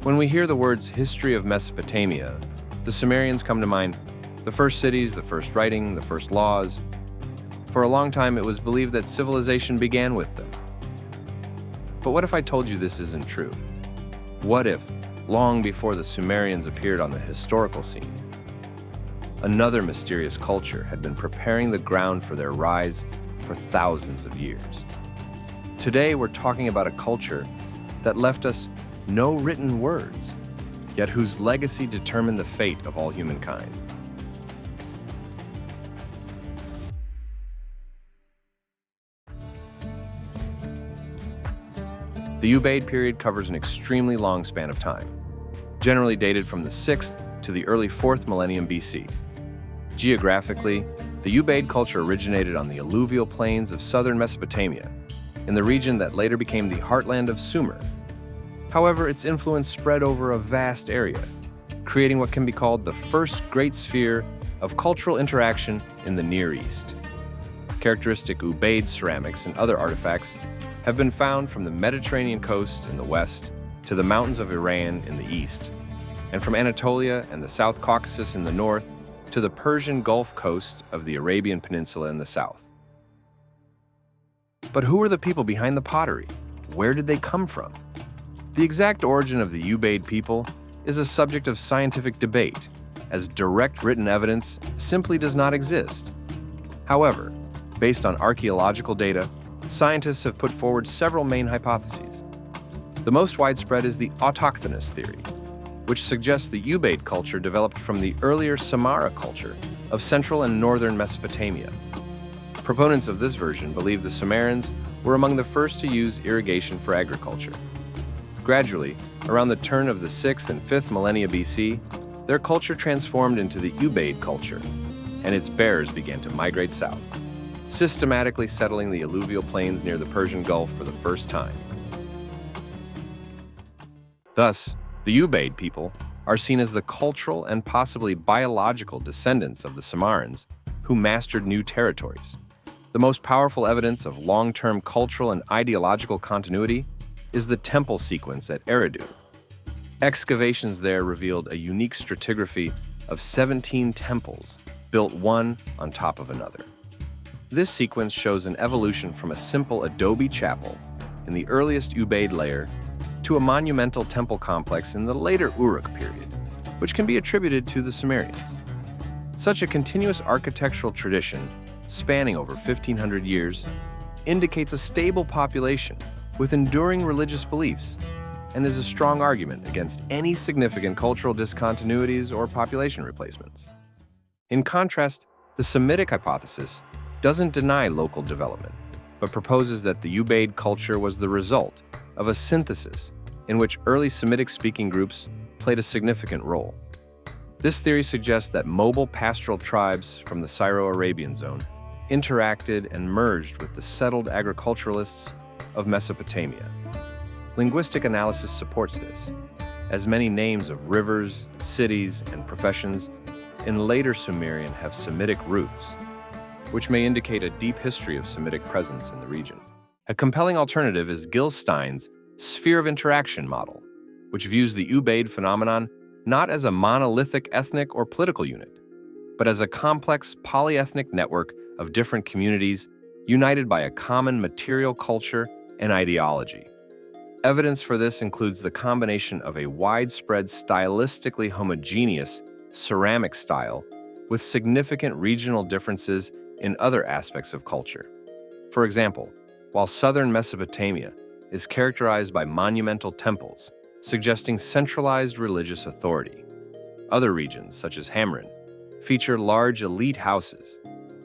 When we hear the words history of Mesopotamia, the Sumerians come to mind: the first cities, the first writing, the first laws. For a long time, it was believed that civilization began with them. But what if I told you this isn't true? What if, long before the Sumerians appeared on the historical scene, another mysterious culture had been preparing the ground for their rise for thousands of years? Today, we're talking about a culture that left us no written words, yet whose legacy determined the fate of all humankind. The Ubaid period covers an extremely long span of time, generally dated from the 6th to the early 4th millennium BC. Geographically, the Ubaid culture originated on the alluvial plains of southern Mesopotamia, in the region that later became the heartland of Sumer. However, its influence spread over a vast area, creating what can be called the first great sphere of cultural interaction in the Near East. Characteristic Ubaid ceramics and other artifacts have been found from the Mediterranean coast in the west to the mountains of Iran in the east, and from Anatolia and the South Caucasus in the north to the Persian Gulf coast of the Arabian Peninsula in the south. But who were the people behind the pottery? Where did they come from? The exact origin of the Ubaid people is a subject of scientific debate, as direct written evidence simply does not exist. However, based on archaeological data, scientists have put forward several main hypotheses. The most widespread is the autochthonous theory, which suggests the Ubaid culture developed from the earlier Samara culture of central and northern Mesopotamia. Proponents of this version believe the Sumerians were among the first to use irrigation for agriculture. Gradually, around the turn of the 6th and 5th millennia BC, their culture transformed into the Ubaid culture, and its bearers began to migrate south, systematically settling the alluvial plains near the Persian Gulf for the first time. Thus, the Ubaid people are seen as the cultural and possibly biological descendants of the Sumerians who mastered new territories. The most powerful evidence of long-term cultural and ideological continuity is the temple sequence at Eridu. Excavations there revealed a unique stratigraphy of 17 temples, built one on top of another. This sequence shows an evolution from a simple adobe chapel in the earliest Ubaid layer to a monumental temple complex in the later Uruk period, which can be attributed to the Sumerians. Such a continuous architectural tradition, spanning over 1,500 years, indicates a stable population with enduring religious beliefs, and is a strong argument against any significant cultural discontinuities or population replacements. In contrast, the Semitic hypothesis doesn't deny local development, but proposes that the Ubaid culture was the result of a synthesis in which early Semitic-speaking groups played a significant role. This theory suggests that mobile pastoral tribes from the Syro-Arabian zone interacted and merged with the settled agriculturalists of Mesopotamia. Linguistic analysis supports this, as many names of rivers, cities, and professions in later Sumerian have Semitic roots, which may indicate a deep history of Semitic presence in the region. A compelling alternative is Gil Stein's sphere of interaction model, which views the Ubaid phenomenon not as a monolithic ethnic or political unit, but as a complex polyethnic network of different communities united by a common material culture and ideology. Evidence for this includes the combination of a widespread stylistically homogeneous ceramic style with significant regional differences in other aspects of culture. For example, while southern Mesopotamia is characterized by monumental temples, suggesting centralized religious authority, other regions, such as Hamrin, feature large elite houses,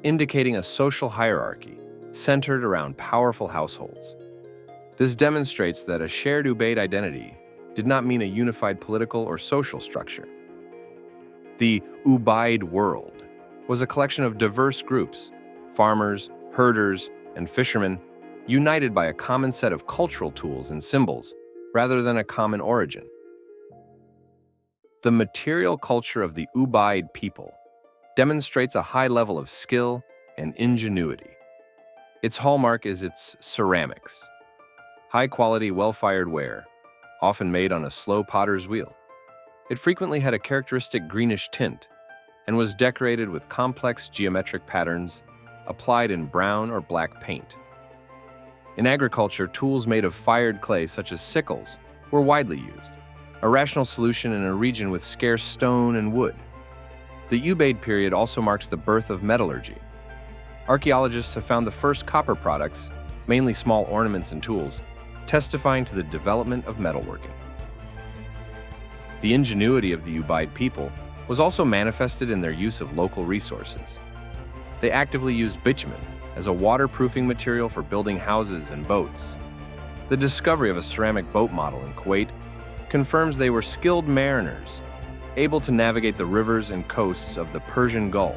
indicating a social hierarchy centered around powerful households. This demonstrates that a shared Ubaid identity did not mean a unified political or social structure. The Ubaid world was a collection of diverse groups, farmers, herders, and fishermen, united by a common set of cultural tools and symbols rather than a common origin. The material culture of the Ubaid people demonstrates a high level of skill and ingenuity. Its hallmark is its ceramics, high-quality, well-fired ware, often made on a slow potter's wheel. It frequently had a characteristic greenish tint and was decorated with complex geometric patterns applied in brown or black paint. In agriculture, tools made of fired clay, such as sickles, were widely used, a rational solution in a region with scarce stone and wood. The Ubaid period also marks the birth of metallurgy. Archaeologists have found the first copper products, mainly small ornaments and tools, testifying to the development of metalworking. The ingenuity of the Ubaid people was also manifested in their use of local resources. They actively used bitumen as a waterproofing material for building houses and boats. The discovery of a ceramic boat model in Kuwait confirms they were skilled mariners, able to navigate the rivers and coasts of the Persian Gulf.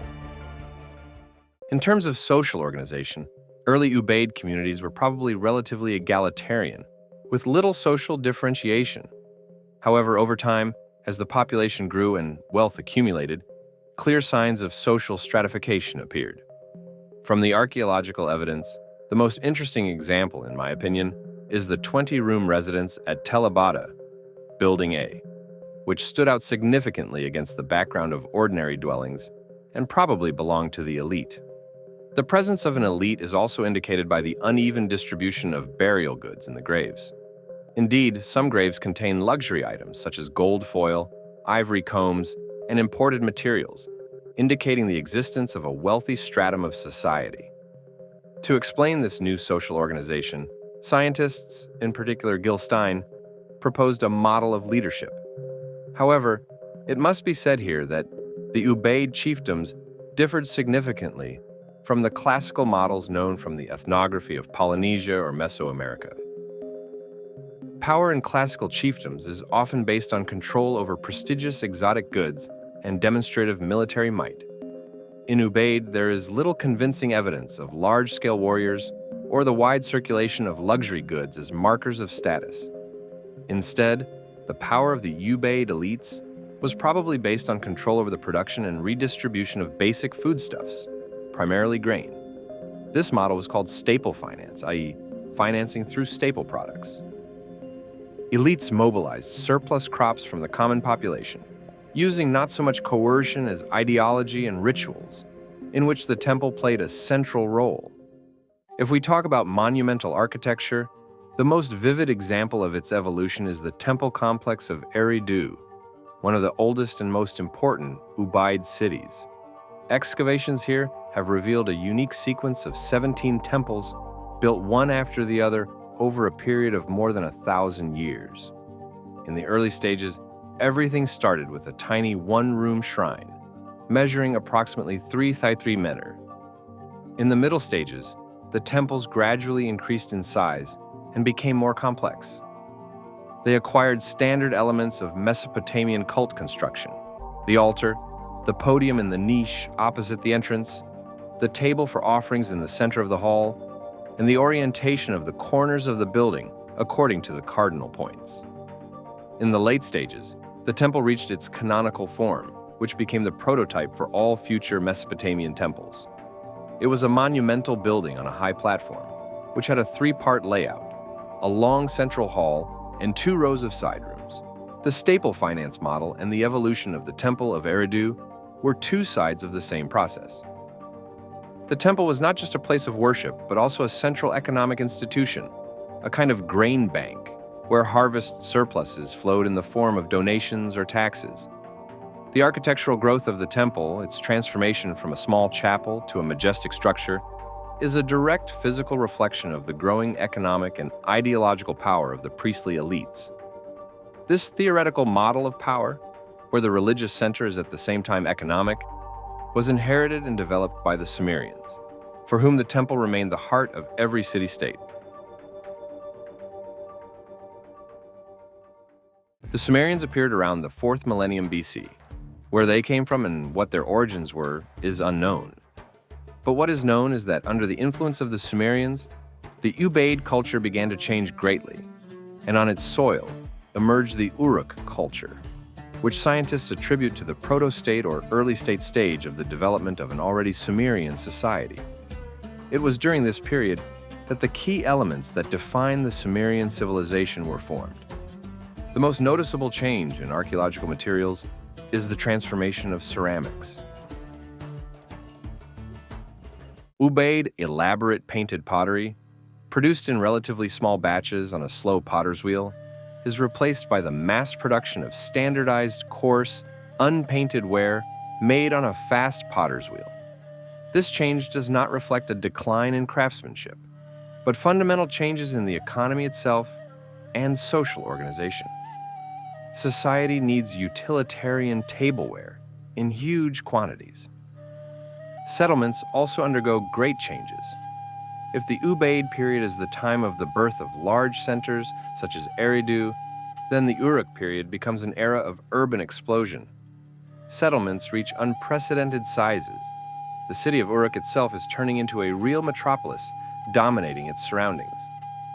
In terms of social organization, early Ubaid communities were probably relatively egalitarian, with little social differentiation. However, over time, as the population grew and wealth accumulated, clear signs of social stratification appeared. From the archaeological evidence, the most interesting example, in my opinion, is the 20-room residence at Tel Abada, Building A, which stood out significantly against the background of ordinary dwellings and probably belonged to the elite. The presence of an elite is also indicated by the uneven distribution of burial goods in the graves. Indeed, some graves contain luxury items such as gold foil, ivory combs, and imported materials, indicating the existence of a wealthy stratum of society. To explain this new social organization, scientists, in particular Gil Stein, proposed a model of leadership. However, it must be said here that the Ubaid chiefdoms differed significantly from the classical models known from the ethnography of Polynesia or Mesoamerica. Power in classical chiefdoms is often based on control over prestigious exotic goods and demonstrative military might. In Ubaid, there is little convincing evidence of large-scale warriors or the wide circulation of luxury goods as markers of status. Instead, the power of the Ubaid elites was probably based on control over the production and redistribution of basic foodstuffs, primarily grain. This model was called staple finance, i.e., financing through staple products. Elites mobilized surplus crops from the common population, using not so much coercion as ideology and rituals, in which the temple played a central role. If we talk about monumental architecture, the most vivid example of its evolution is the temple complex of Eridu, one of the oldest and most important Ubaid cities. Excavations here have revealed a unique sequence of 17 temples built one after the other over a period of more than 1,000 years. In the early stages, everything started with a tiny one-room shrine, measuring approximately 3 by 3 meter. In the middle stages, the temples gradually increased in size and became more complex. They acquired standard elements of Mesopotamian cult construction: the altar, the podium in the niche opposite the entrance, the table for offerings in the center of the hall, and the orientation of the corners of the building according to the cardinal points. In the late stages, the temple reached its canonical form, which became the prototype for all future Mesopotamian temples. It was a monumental building on a high platform, which had a 3-part layout: a long central hall and 2 rows of side rooms. The staple finance model and the evolution of the Temple of Eridu were 2 sides of the same process. The temple was not just a place of worship, but also a central economic institution, a kind of grain bank, where harvest surpluses flowed in the form of donations or taxes. The architectural growth of the temple, its transformation from a small chapel to a majestic structure, is a direct physical reflection of the growing economic and ideological power of the priestly elites. This theoretical model of power, where the religious center is at the same time economic, was inherited and developed by the Sumerians, for whom the temple remained the heart of every city-state. The Sumerians appeared around the 4th millennium BC. Where they came from and what their origins were is unknown. But what is known is that under the influence of the Sumerians, the Ubaid culture began to change greatly, and on its soil emerged the Uruk culture, which scientists attribute to the proto-state or early state stage of the development of an already Sumerian society. It was during this period that the key elements that define the Sumerian civilization were formed. The most noticeable change in archaeological materials is the transformation of ceramics. Ubaid elaborate painted pottery, produced in relatively small batches on a slow potter's wheel, is replaced by the mass production of standardized, coarse, unpainted ware made on a fast potter's wheel. This change does not reflect a decline in craftsmanship, but fundamental changes in the economy itself and social organization. Society needs utilitarian tableware in huge quantities. Settlements also undergo great changes. If the Ubaid period is the time of the birth of large centers such as Eridu, then the Uruk period becomes an era of urban explosion. Settlements reach unprecedented sizes. The city of Uruk itself is turning into a real metropolis, dominating its surroundings.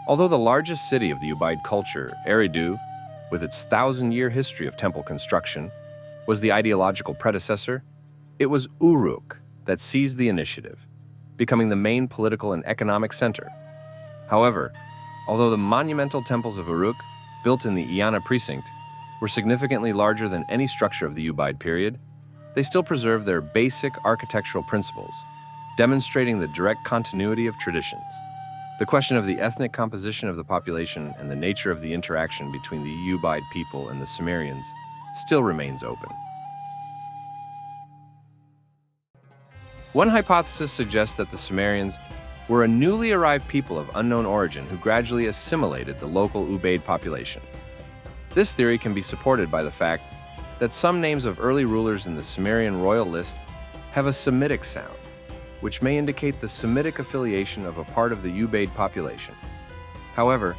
Although the largest city of the Ubaid culture, Eridu, with its 1,000-year history of temple construction, was the ideological predecessor, it was Uruk that seized the initiative, becoming the main political and economic center. However, although the monumental temples of Uruk, built in the Iana precinct, were significantly larger than any structure of the Ubaid period, they still preserve their basic architectural principles, demonstrating the direct continuity of traditions. The question of the ethnic composition of the population and the nature of the interaction between the Ubaid people and the Sumerians still remains open. One hypothesis suggests that the Sumerians were a newly arrived people of unknown origin who gradually assimilated the local Ubaid population. This theory can be supported by the fact that some names of early rulers in the Sumerian royal list have a Semitic sound, which may indicate the Semitic affiliation of a part of the Ubaid population. However,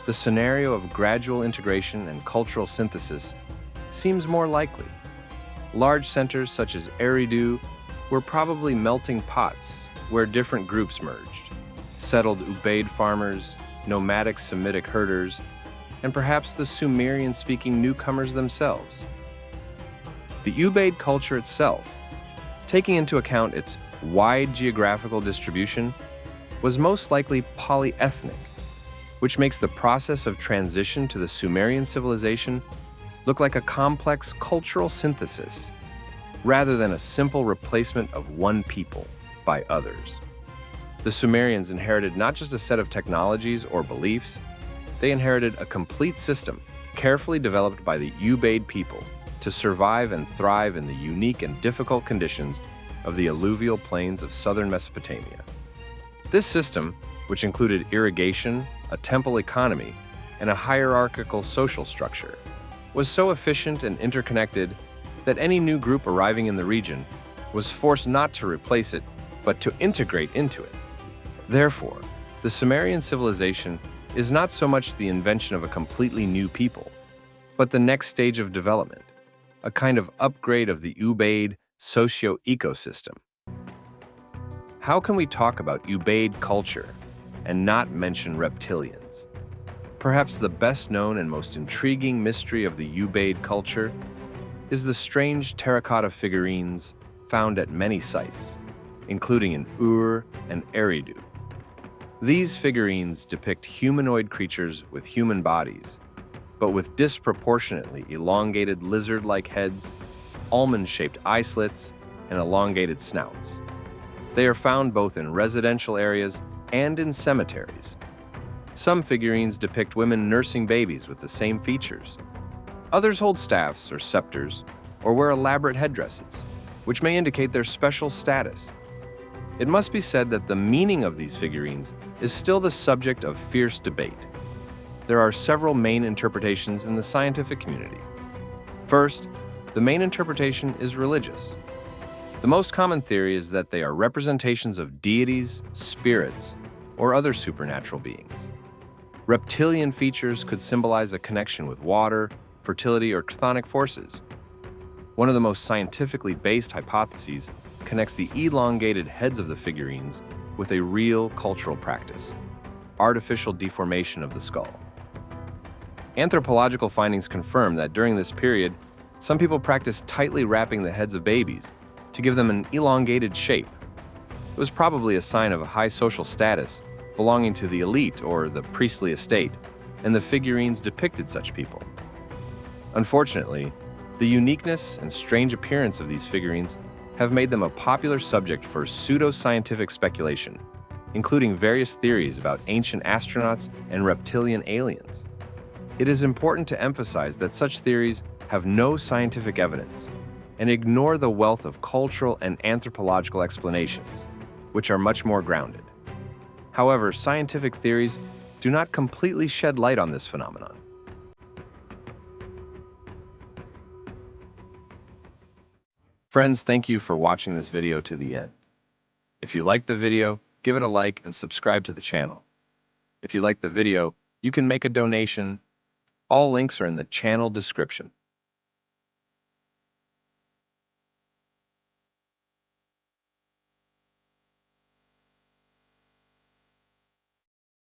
the scenario of gradual integration and cultural synthesis seems more likely. Large centers such as Eridu were probably melting pots where different groups merged: settled Ubaid farmers, nomadic Semitic herders, and perhaps the Sumerian-speaking newcomers themselves. The Ubaid culture itself, taking into account its wide geographical distribution, was most likely polyethnic, which makes the process of transition to the Sumerian civilization look like a complex cultural synthesis, rather than a simple replacement of one people by others. The Sumerians inherited not just a set of technologies or beliefs, they inherited a complete system carefully developed by the Ubaid people to survive and thrive in the unique and difficult conditions of the alluvial plains of southern Mesopotamia. This system, which included irrigation, a temple economy, and a hierarchical social structure, was so efficient and interconnected that any new group arriving in the region was forced not to replace it, but to integrate into it. Therefore, the Sumerian civilization is not so much the invention of a completely new people, but the next stage of development, a kind of upgrade of the Ubaid socio-ecosystem. How can we talk about Ubaid culture and not mention reptilians? Perhaps the best known and most intriguing mystery of the Ubaid culture is the strange terracotta figurines found at many sites, including in Ur and Eridu. These figurines depict humanoid creatures with human bodies, but with disproportionately elongated lizard-like heads, almond-shaped eye slits, and elongated snouts. They are found both in residential areas and in cemeteries. Some figurines depict women nursing babies with the same features. Others hold staffs or scepters, or wear elaborate headdresses, which may indicate their special status. It must be said that the meaning of these figurines is still the subject of fierce debate. There are several main interpretations in the scientific community. First, the main interpretation is religious. The most common theory is that they are representations of deities, spirits, or other supernatural beings. Reptilian features could symbolize a connection with water, fertility, or chthonic forces. One of the most scientifically based hypotheses connects the elongated heads of the figurines with a real cultural practice: artificial deformation of the skull. Anthropological findings confirm that during this period, some people practiced tightly wrapping the heads of babies to give them an elongated shape. It was probably a sign of a high social status belonging to the elite or the priestly estate, and the figurines depicted such people. Unfortunately, the uniqueness and strange appearance of these figurines have made them a popular subject for pseudo-scientific speculation, including various theories about ancient astronauts and reptilian aliens. It is important to emphasize that such theories have no scientific evidence and ignore the wealth of cultural and anthropological explanations, which are much more grounded. However, scientific theories do not completely shed light on this phenomenon. Friends, thank you for watching this video to the end. If you liked the video, give it a like and subscribe to the channel. If you liked the video, you can make a donation. All links are in the channel description.